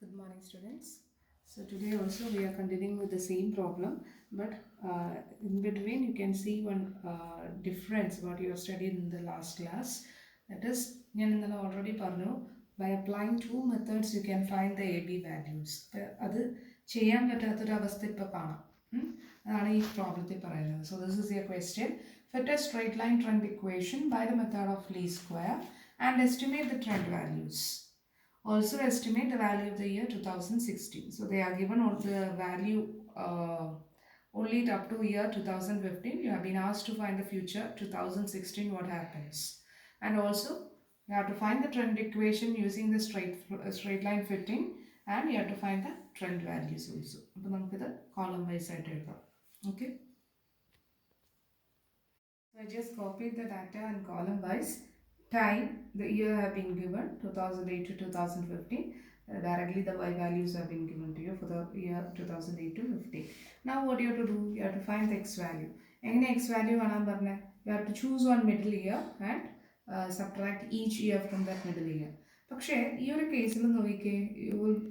Good morning, students. So today also we are continuing with the same problem, but in between you can see one difference what you have studied in the last class. That is, ഞാൻ ഇന്നലെ already പറഞ്ഞു, by applying two methods you can find the AB values. അത് ചെയ്യാൻ പറ്റാത്തൊരു അവസ്ഥ ഇപ്പോൾ കാണാം. അതാണ് ഈ പ്രോബ്ലത്തിൽ പറയുന്നത്. So this is your question. Fit a straight line trend equation by the method of least square and estimate the trend values. Also estimate the value of the year 2016. So they are given all the value only up to year 2015. You have been asked to find the future 2016 what happens. And also you have to find the trend equation using the straight line fitting, and you have to find the trend values also. അപ്പോൾ നമുക്കിത് column wise ആയിട്ട് എഴുതാം. Okay. So I just copied the data and column wise. Time, the year have been given 2008 to 2015. Directly the y values have been given to you for the year 2008 to 15. Now what you have to do, you have to find the x value. Any x value you have to choose one middle year and subtract each year from that middle year. പക്ഷേ ഈ ഒരു കേസിൽ നോക്കിക്കേ,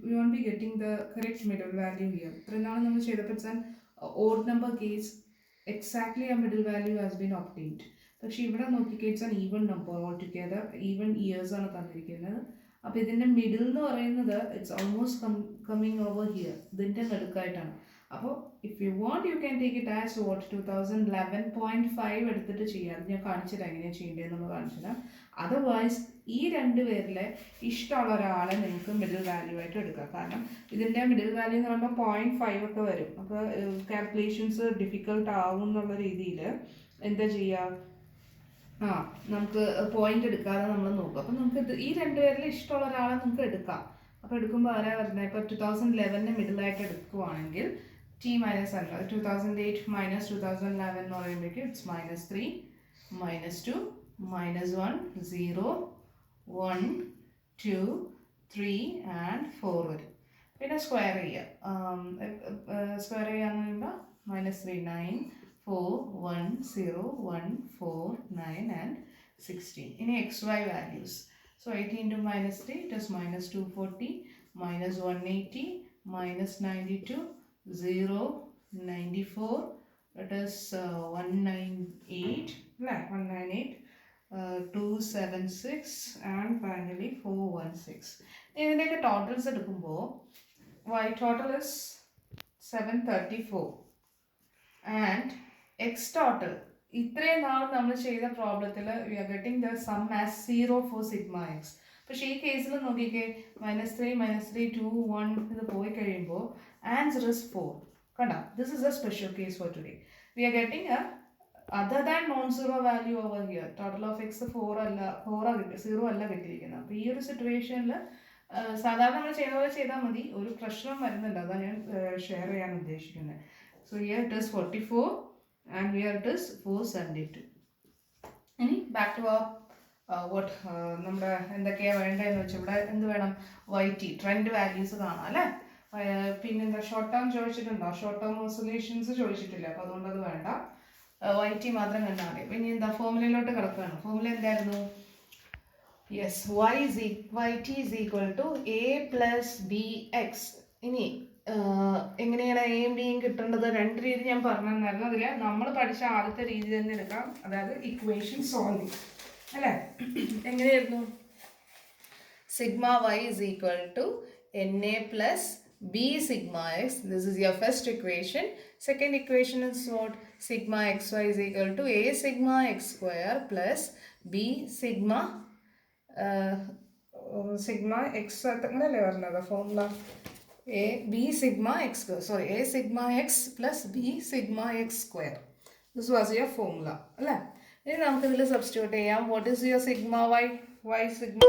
you won't be getting the correct middle value here. ഇത്രയും നാൾ നമ്മൾ ചെയ്തപ്പോൾ it's an odd number case, exactly a middle value has been obtained. പക്ഷേ ഇവിടെ നോക്കിക്കേ, it's an even number all together, even years ആണ് തന്നിരിക്കുന്നത്. അപ്പോൾ ഇതിൻ്റെ മിഡിൽ എന്ന് പറയുന്നത് it's almost coming over here, ഇതിൻ്റെ നടുക്കായിട്ടാണ്. അപ്പോൾ if you want you can take it as what 2011.5 എടുത്തിട്ട് ചെയ്യാം. അത് ഞാൻ കാണിച്ചുതരാം എങ്ങനെയാണ് ചെയ്യേണ്ടതെന്ന് കാണിച്ചുതരാം. അതർവൈസ് ഈ രണ്ട് പേരിലെ ഇഷ്ടമുള്ള ഒരാളെ നിങ്ങൾക്ക് മിഡിൽ വാല്യൂ ആയിട്ട് എടുക്കാം. കാരണം ഇതിൻ്റെ മിഡിൽ വാല്യൂ എന്ന് പറയുമ്പോൾ 0.5 ഒക്കെ വരും. അപ്പോൾ കാൽക്കുലേഷൻസ് ഡിഫിക്കൽട്ട് ആവും എന്നുള്ള രീതിയിൽ എന്താ ചെയ്യുക, നമുക്ക് പോയിന്റ് എടുക്കാതെ നമ്മൾ നോക്കും. അപ്പം നമുക്ക് ഈ രണ്ടുപേരിൽ ഇഷ്ടമുള്ള ഒരാളെ നമുക്ക് എടുക്കാം. അപ്പോൾ എടുക്കുമ്പോൾ ആരാ വരുന്നത്, ഇപ്പോൾ 2011 മിഡിലായിട്ട് എടുക്കുവാണെങ്കിൽ ടി മൈനസ് അല്ല, 2008 മൈനസ് 2011 എന്ന് പറയുമ്പോഴേക്കും ഇറ്റ്സ് -3, -2, -1, 0, 1, 2, 3 ആൻഡ് 4 വരും. പിന്നെ സ്ക്വയർ ചെയ്യുക. സ്ക്വയർ ചെയ്യാന്ന് പറയുമ്പോൾ -3, 9, 4, 1, 0, 1, 4, 9 and 16. In xy values, so 80 into -3, it is -240, -180, -92, 0, 94, it is 198, 276 and finally 416. ഇതിൻ്റെയൊക്കെ ടോട്ടൽസ് എടുക്കുമ്പോൾ y total is 734 and x total, ഇത്രയും നാൾ നമ്മൾ ചെയ്ത പ്രോബ്ലത്തിൽ we are getting the sum as 0 for sigma x. പക്ഷേ ഈ കേസിൽ നോക്കിക്കേ, -3, -3, 2, 1 ഇത് പോയി കഴിയുമ്പോൾ ആൻസർ ഇസ് 4. കണ്ട, this is a special case for today. We are getting a other than non zero value over here. Total of X 4 അല്ല, 0 അല്ല കിട്ടിയിരിക്കുന്നത്. അപ്പോൾ ഈ ഒരു സിറ്റുവേഷനിൽ സാധാരണ നമ്മൾ ചെയ്യുന്ന പോലെ ചെയ്താൽ മതി. ഒരു പ്രശ്നം വരുന്നുണ്ട്, അതാണ് ഞാൻ ഷെയർ ചെയ്യാൻ ഉദ്ദേശിക്കുന്നത്. So here it is 44 and here it is 472. ഇനി ബാക്ക് ടു what നമ്മുടെ എന്തൊക്കെയാണ് വേണ്ടതെന്ന് വെച്ചാൽ ഇവിടെ എന്ത് വേണം, YT ട്രെൻഡ് വാല്യൂസ് കാണാം അല്ലേ. പിന്നെ എന്താ ഷോർട്ട് ടേം ചോദിച്ചിട്ടുണ്ടോ, ഷോർട്ട് ടേം ഓസിലേഷൻസ് ചോദിച്ചിട്ടില്ല, അപ്പോൾ അതുകൊണ്ട് അത് വേണ്ട. YT മാത്രം കണ്ടാൽ മതി. പിന്നെ എന്താ ഫോർമുലയിലോട്ട് കിടക്കുകയാണ്. ഫോർമുല എന്തായിരുന്നു, yes, YT is equal to A plus BX. ഇനി എങ്ങനെയാണ് എയും ബിയും കിട്ടേണ്ടത്, രണ്ട് രീതി ഞാൻ പറഞ്ഞു തന്നായിരുന്നു. അതിൽ നമ്മൾ പഠിച്ച ആദ്യത്തെ രീതി തന്നെ എടുക്കാം, അതായത് ഇക്വേഷൻ സോൾവിങ് അല്ലേ. എങ്ങനെയായിരുന്നു, sigma y is equal to NA plus B sigma x. This is your first equation. Second equation is what, sigma xy is equal to A sigma x square plus B sigma x. അങ്ങനെയല്ലേ പറഞ്ഞത് formula, A sigma x plus B sigma x square. This was your formula അല്ലേ. ഇനി നമുക്കിതിൽ substitute ചെയ്യാം. What is your sigma y sigma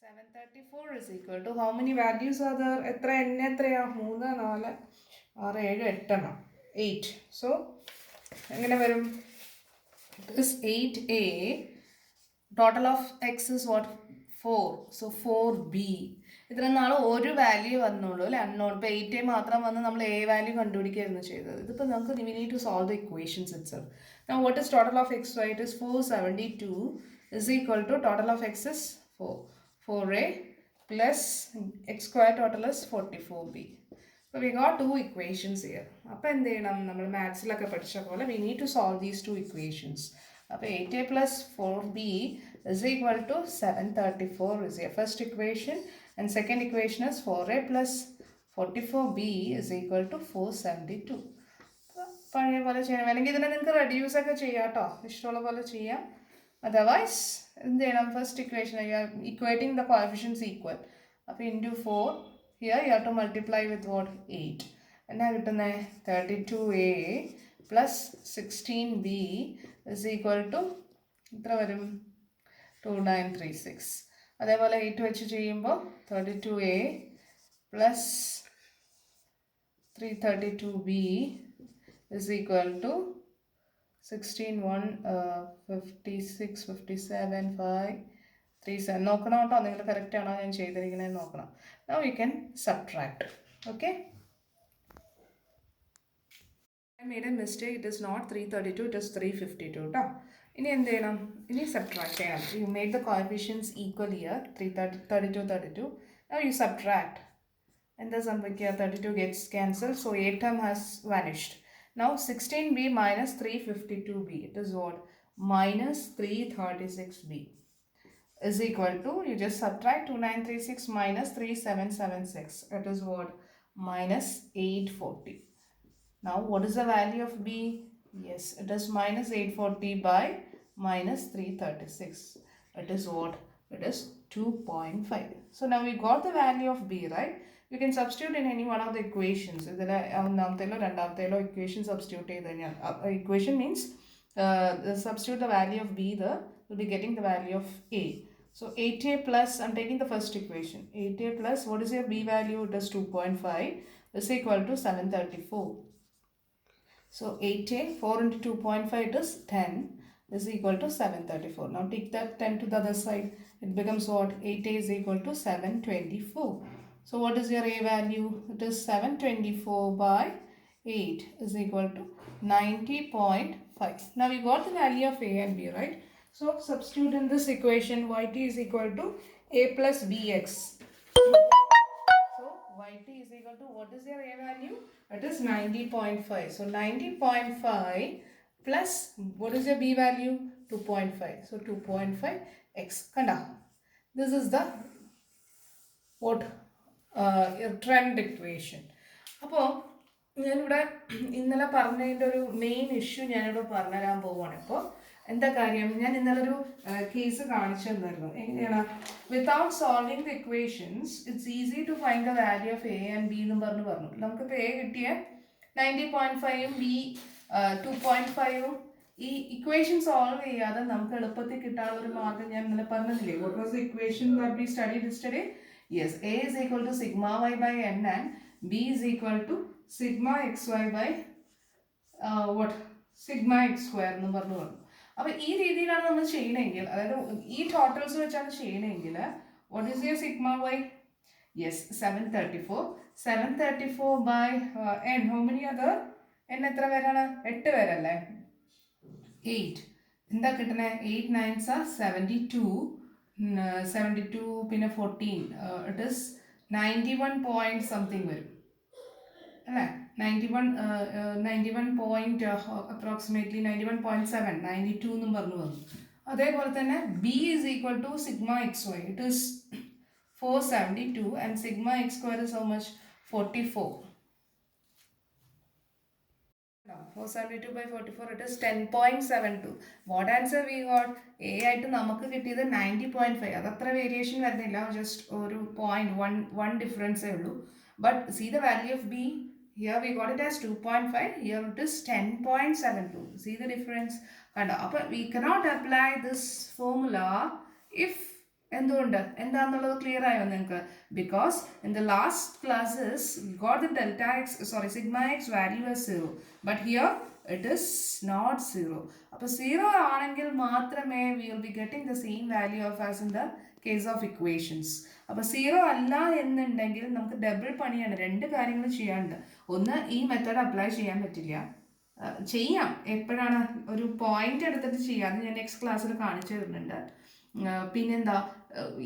734 is equal to how many values are there, എത്ര n എത്രയാ, 3, 4, 6, 7, 8 എണ്ണം, 8. So എങ്ങനെ വരും, this 8a, total of x is what, 4. So 4b. ഇത്ര നാൾ ഒരു വാല്യൂ വന്നുള്ളൂ അല്ലേ, അൺനോൺ. ഇപ്പോൾ 8 മാത്രം വന്ന് നമ്മൾ എ വാല്യൂ കണ്ടുപിടിക്കുകയായിരുന്നു ചെയ്തത്. ഇതിപ്പോൾ നമുക്ക് we need to solve the equations itself. Now what is total of X Y, it is 472 is equal to total of x is 4. 4a plus x square total is 44b. So we got two equations here. അപ്പോൾ എന്ത് ചെയ്യണം, നമ്മൾ മാത്സിലൊക്കെ പഠിച്ച പോലെ we need to solve these two equations. അപ്പോൾ 8a plus 4b is equal to 734 is your first equation, and second equation is 4a plus 44b is equal to 472. പഴയ പോലെ ചെയ്യണം, അല്ലെങ്കിൽ ഇതിനെ നിങ്ങൾക്ക് റെഡ്യൂസ് ഒക്കെ ചെയ്യാം കേട്ടോ, ഇഷ്ടമുള്ള പോലെ ചെയ്യാം. അതർവൈസ് എന്ത് ചെയ്യണം, first equation equating the coefficients equal. അപ്പോൾ into 4 here you have to multiply with what 8. എന്നാ കിട്ടുന്നത് 32a plus 16b is equal to എത്ര വരും 2936. അതേപോലെ 8 വെച്ച് ചെയ്യുമ്പോൾ 32a plus 332b is equal to 16 1 56 57 5 37. നോക്കണം കേട്ടോ, നിങ്ങൾ കറക്റ്റ് ആണോ ഞാൻ ചെയ്തിരിക്കുന്നത് നോക്കണം. Now you can subtract. Okay, I made a mistake. It is not 332, it is 352 കേട്ടോ. ഇനി എന്ത് ചെയ്യണം, ഇനി സബ്ട്രാക്ട് ചെയ്യണം. You made the coefficients equal here, 32 32. Now you subtract, and the സംഭവിക്കുക 32 gets cancelled, so a term has vanished. Now 16b minus 352b, it is what, minus 336b is equal to, you just subtract 2936 minus 3776, it is what, minus 840. Now what is the value of b? Yes, it is minus 840 by minus 336. It is what? It is 2.5. So now we got the value of b, right? You can substitute in any one of the equations. ഒന്നാമത്തേലോ equation substitute ചെയ്ത് കഴിഞ്ഞാൽ, equation means substitute the value of b there, we'll be getting the value of a. So 8a plus, I'm taking the first equation, 8a plus, what is your b value? It is 2.5 is equal to 734. So 8a, 4 into 2.5, it is 10 is equal to 734. Now take that 10 to the other side, it becomes what? 8a is equal to 724. So what is your a value? It is 724 by 8 is equal to 90.5. Now we got the value of a and b, right? So substitute in this equation, yt is equal to a plus bx. So yt is equal to, what is your a value? It is 90.5. So 90.5 plus, what is your b value? 2.5. So 2.5x. Kanda. This is the what? Trend equation. അപ്പോൾ ഞാനിവിടെ ഇന്നലെ പറഞ്ഞതിൻ്റെ ഒരു main issue ഞാനിവിടെ പറഞ്ഞുതരാൻ പോവുകയാണ്. ഇപ്പോൾ എന്താ കാര്യം, ഞാൻ ഇന്നലെ ഒരു കേസ് കാണിച്ചു തന്നിരുന്നു. എങ്ങനെയാണ്, without solving the equations it's easy to find the value of A and B എന്നും പറഞ്ഞു. നമുക്കിപ്പോൾ എ കിട്ടിയ 90.5ഉം ബി 2.5ഉം ഈ ഇക്വേഷൻ സോൾവ് ചെയ്യാതെ നമുക്ക് എളുപ്പത്തിൽ കിട്ടാനുള്ള ഒരു മാർഗം ഞാൻ ഇന്നലെ പറഞ്ഞില്ലേ. What was the equation that we studied yesterday? Yes, a is equal to sigma y by n and b is equal to sigma xy by what? Sigma x square എന്ന് പറഞ്ഞു. അപ്പോൾ ഈ രീതിയിലാണ് നമ്മൾ ചെയ്യണമെങ്കിൽ, അതായത് ഈ ടോട്ടൽസ് വെച്ചാണ് ചെയ്യണമെങ്കിൽ, what is your sigma y? Yes, 734. 734 by n. How many other? n എത്ര പേരാണ്? 8 പേരല്ലേ? 8. എന്താ കിട്ടണേ? 8 9s are 72. 72 പിന്നെ 14, it is 91 point something വരും അല്ലേ? 91 point approximately 91.7, 92 എന്നും പറഞ്ഞു വന്നു. അതേപോലെ തന്നെ b is equal to sigma xy, it is 472 and sigma x square is how much? 44. 472 by 44, it is 10.72. What answer we got? A ആയിട്ട് നമുക്ക് കിട്ടിയത് 90.5. അതത്ര വേരിയേഷൻ വരുന്നില്ല, ജസ്റ്റ് ഒരു 0.1 ഡിഫറൻസേ ഉള്ളൂ. But see the value of B, here we got it as 2.5, here it is 10.72. See the difference കണ്ടോ? അപ്പോൾ we cannot apply this formula if, എന്തുകൊണ്ട് എന്താണെന്നുള്ളത് ക്ലിയർ ആയോ നിങ്ങൾക്ക്? Because in the last classes got the delta X, sorry sigma X value as 0, but here it is not 0. അപ്പോൾ 0 ആണെങ്കിൽ മാത്രമേ we will be getting the same value of as in the case of equations. അപ്പോൾ 0 അല്ല എന്നുണ്ടെങ്കിൽ നമുക്ക് double പണിയാണ്, രണ്ട് കാര്യങ്ങൾ ചെയ്യാനുണ്ട്. ഒന്ന്, ഈ മെത്തേഡ് അപ്ലൈ ചെയ്യാൻ പറ്റില്ല, ചെയ്യാം എപ്പോഴാണ്, ഒരു പോയിന്റ് എടുത്തിട്ട് ചെയ്യാം, അത് ഞാൻ നെക്സ്റ്റ് ക്ലാസ്സിൽ കാണിച്ചു തരുന്നുണ്ട്. പിന്നെന്താ,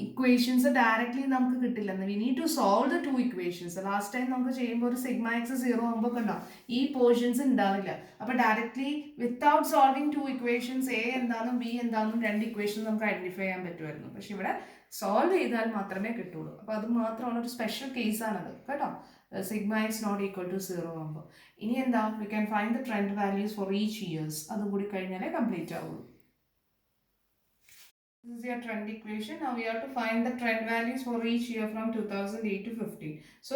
ഇക്വേഷൻസ് ഡയറക്ട്ലി നമുക്ക് കിട്ടില്ല. We need to solve the two equations. Last time നമുക്ക് ചെയ്യുമ്പോൾ ഒരു സിഗ്മ എക്സ് 0 ആകുമ്പോൾ ഉണ്ടാവും ഈ പോർഷൻസ് ഉണ്ടാവില്ല. അപ്പോൾ directly without solving to equations A എന്താണെന്നും ബി എന്താണെന്നും രണ്ട് ഇക്വേഷൻസ് നമുക്ക് ഐഡന്റിഫൈ ചെയ്യാൻ പറ്റുമായിരുന്നു. പക്ഷെ ഇവിടെ സോൾവ് ചെയ്താൽ മാത്രമേ കിട്ടുള്ളൂ. അപ്പോൾ അത് മാത്രമുള്ള ഒരു സ്പെഷ്യൽ കേസാണത് കേട്ടോ. Sigma X not equal to 0 ആകുമ്പോൾ. ഇനി എന്താ, we can find the trend values for each years. അതും കൂടി കഴിഞ്ഞാലേ കംപ്ലീറ്റ് ആവുള്ളൂ. This is your trend equation. Now we have to find the trend values for each year from 2008 to 15. So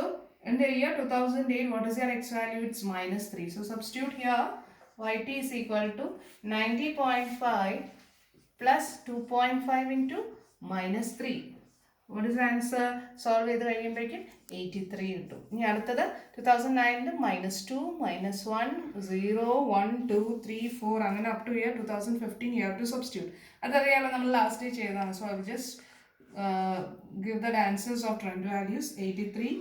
in the year 2008, what is your x value? It's -3. So substitute here yt is equal to 90.5 plus 2.5 into -3. What is the answer? Solve ചെയ്ത് കഴിയുമ്പോഴേക്കും 83 കിട്ടും. ഇനി അടുത്തത് 2009 -2, -1, 0, 1, 2, 3, 4 അങ്ങനെ up two year 2015 you have to substitute. അതറിയാലോ, നമ്മൾ last ചെയ്തതാണ്. So I will just give the answers of trend values. 83,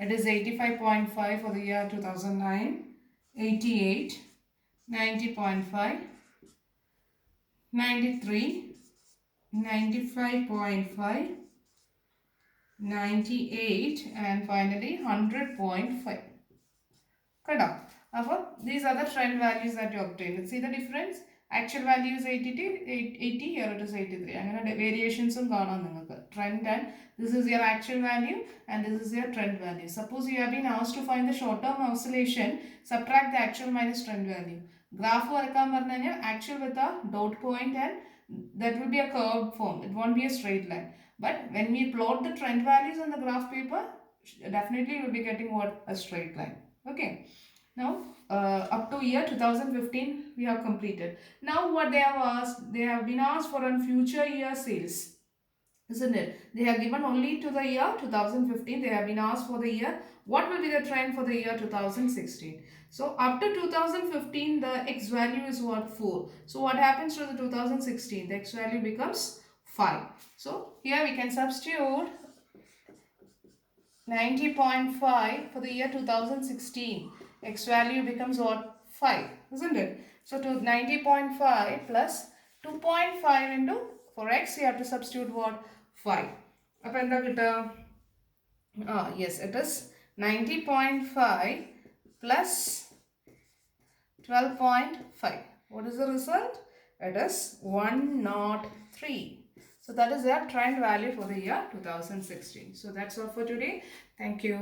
it is 85.5 for the year 2009, 88, 90.5, 93, 95.5, 98 and finally 100.5. Correct. These are the trend values that you obtained. See the difference? Actual value is 80, here it is 83. And variations on trend, and this is your actual value and this is your trend value. Suppose you have been asked to find the short term oscillation, subtract the actual minus trend value. Graph actual with a dot point and that will be a curved form. It won't be a straight line. But when we plot the trend values on the graph paper, definitely you will be getting what? A straight line. Okay. Now, up to year 2015, we have completed. Now, what they have asked, they have been asked for on future year sales, isn't it? They have given only to the year 2015. They have been asked for the year. What will be the trend for the year 2016? So, up to 2015, the x value is what? 4. So, what happens to the 2016? The x value becomes 5. So, here we can substitute 90.5 for the year 2016. X value becomes what? 5, isn't it? So to 90.5 plus 2.5 into, for x you have to substitute what? 5. Yes, it is 90.5 plus 12.5. What is the result? It is 103. So that is their trend value for the year 2016. So that's all for today. Thank you.